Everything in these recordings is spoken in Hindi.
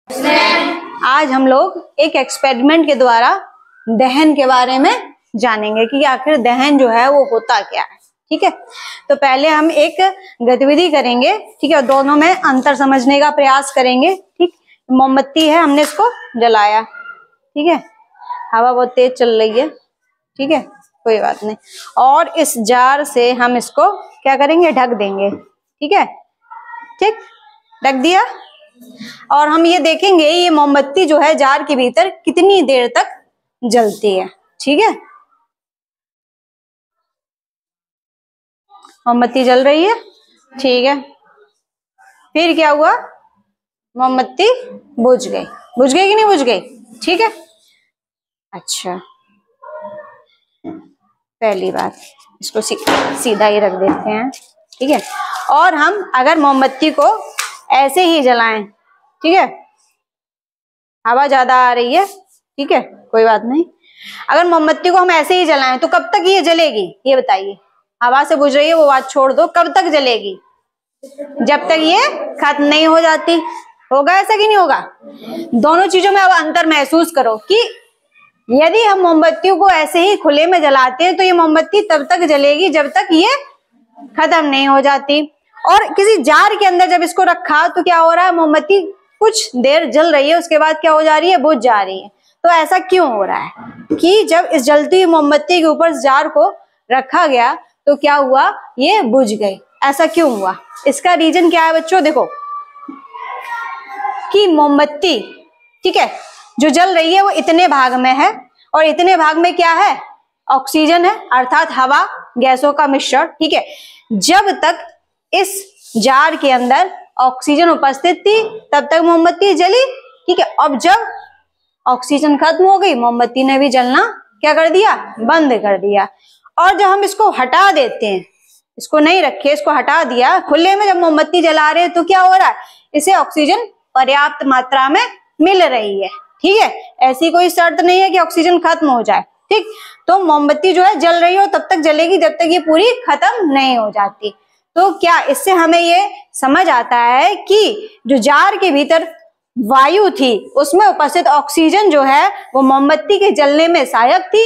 आज हम लोग एक एक्सपेरिमेंट के द्वारा दहन के बारे में जानेंगे कि आखिर दहन जो है वो होता क्या है। ठीक है, तो पहले हम एक गतिविधि करेंगे, ठीक है, दोनों में अंतर समझने का प्रयास करेंगे। ठीक, मोमबत्ती है, हमने इसको जलाया, ठीक है, हवा बहुत तेज चल रही है, ठीक है, कोई बात नहीं, और इस जार से हम इसको क्या करेंगे, ढक देंगे। ठीक है, ठीक, ढक दिया, और हम ये देखेंगे ये मोमबत्ती जो है जार के भीतर कितनी देर तक जलती है। ठीक है, मोमबत्ती जल रही है, ठीक है, फिर क्या हुआ, मोमबत्ती बुझ गई। बुझ गई कि नहीं बुझ गई? ठीक है, अच्छा, पहली बात इसको सीधा ही रख देते हैं। ठीक है, और हम अगर मोमबत्ती को ऐसे ही जलाएं, ठीक है, हवा ज्यादा आ रही है, ठीक है, कोई बात नहीं, अगर मोमबत्ती को हम ऐसे ही जलाएं तो कब तक ये जलेगी, ये बताइए। हवा से बुझ रही है वो बात छोड़ दो, कब तक जलेगी? जब तक ये खत्म नहीं हो जाती। होगा ऐसा कि नहीं होगा? दोनों चीजों में अब अंतर महसूस करो कि यदि हम मोमबत्तियों को ऐसे ही खुले में जलाते हैं तो ये मोमबत्ती तब तक जलेगी जब तक ये खत्म नहीं हो जाती। और किसी जार के अंदर जब इसको रखा तो क्या हो रहा है, मोमबत्ती कुछ देर जल रही है, उसके बाद क्या हो जा रही है, बुझ जा रही है। तो ऐसा क्यों हो रहा है कि जब इस जलती हुई मोमबत्ती के ऊपर जार को रखा गया तो क्या हुआ, ये बुझ गई। ऐसा क्यों हुआ? इसका रीजन क्या है बच्चों? देखो कि मोमबत्ती, ठीक है, जो जल रही है वो इतने भाग में है, और इतने भाग में क्या है, ऑक्सीजन है, अर्थात हवा गैसों का मिश्रण। ठीक है, जब तक इस जार के अंदर ऑक्सीजन उपस्थित थी तब तक मोमबत्ती जली। ठीक है, अब जब ऑक्सीजन खत्म हो गई, मोमबत्ती ने भी जलना क्या कर दिया, बंद कर दिया। और जब हम इसको हटा देते हैं, इसको नहीं रखे, इसको हटा दिया, खुले में जब मोमबत्ती जला रहे हैं तो क्या हो रहा है, इसे ऑक्सीजन पर्याप्त मात्रा में मिल रही है। ठीक है, ऐसी कोई शर्त नहीं है कि ऑक्सीजन खत्म हो जाए। ठीक, तो मोमबत्ती जो है जल रही हो तब तक जलेगी जब तक ये पूरी खत्म नहीं हो जाती। तो क्या इससे हमें ये समझ आता है कि जो जार के भीतर वायु थी उसमें उपस्थित ऑक्सीजन जो है वो मोमबत्ती के जलने में सहायक थी,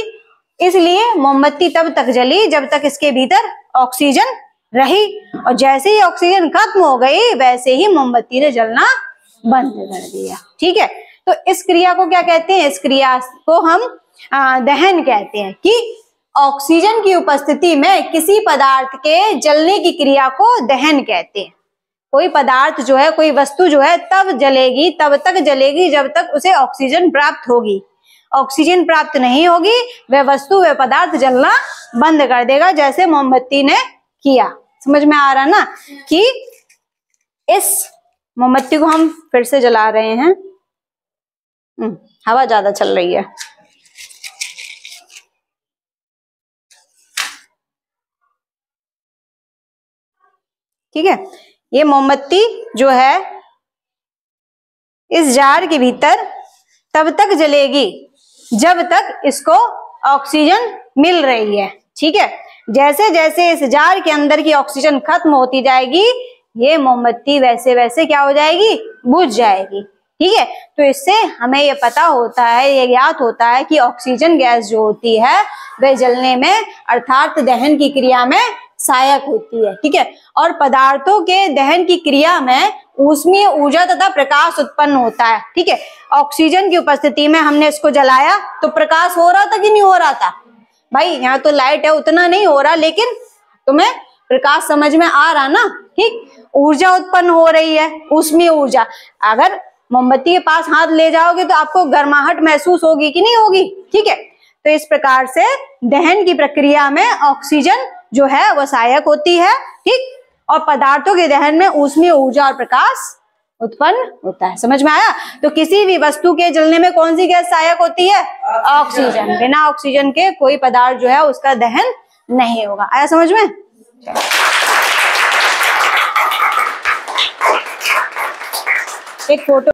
इसलिए मोमबत्ती तब तक जली जब तक इसके भीतर ऑक्सीजन रही, और जैसे ही ऑक्सीजन खत्म हो गई वैसे ही मोमबत्ती ने जलना बंद कर दिया। ठीक है, तो इस क्रिया को क्या कहते हैं? इस क्रिया को हम दहन कहते हैं कि ऑक्सीजन की उपस्थिति में किसी पदार्थ के जलने की क्रिया को दहन कहते हैं। कोई पदार्थ जो है, कोई वस्तु जो है तब जलेगी, तब तक जलेगी जब तक उसे ऑक्सीजन प्राप्त होगी। ऑक्सीजन प्राप्त नहीं होगी वह वस्तु, वह पदार्थ जलना बंद कर देगा, जैसे मोमबत्ती ने किया। समझ में आ रहा ना कि इस मोमबत्ती को हम फिर से जला रहे हैं, हवा ज्यादा चल रही है। ठीक है, ये मोमबत्ती जो है इस जार के भीतर तब तक जलेगी जब तक इसको ऑक्सीजन मिल रही है। ठीक है, जैसे जैसे इस जार के अंदर की ऑक्सीजन खत्म होती जाएगी ये मोमबत्ती वैसे वैसे क्या हो जाएगी, बुझ जाएगी। ठीक है, तो इससे हमें ये पता होता है, ये ज्ञात होता है कि ऑक्सीजन गैस जो होती है वह जलने में अर्थात दहन की क्रिया में सहायक होती है। ठीक है, और पदार्थों के दहन की क्रिया में ऊष्मीय ऊर्जा तथा प्रकाश उत्पन्न होता है। ठीक है, ऑक्सीजन की उपस्थिति में हमने इसको जलाया तो प्रकाश हो रहा था कि नहीं हो रहा था? भाई यहाँ तो लाइट है, उतना नहीं हो रहा, लेकिन तुम्हें प्रकाश समझ में आ रहा ना। ठीक, ऊर्जा उत्पन्न हो रही है, ऊष्मीय ऊर्जा। अगर मोमबत्ती के पास हाथ ले जाओगे तो आपको गर्माहट महसूस होगी कि नहीं होगी? ठीक है, तो इस प्रकार से दहन की प्रक्रिया में ऑक्सीजन जो है वो सहायक होती है। ठीक, और पदार्थों के दहन में ऊष्मीय ऊर्जा और प्रकाश उत्पन्न होता है। समझ में आया? तो किसी भी वस्तु के जलने में कौन सी गैस सहायक होती है? ऑक्सीजन। बिना ऑक्सीजन के कोई पदार्थ जो है उसका दहन नहीं होगा। आया समझ में? एक फोटो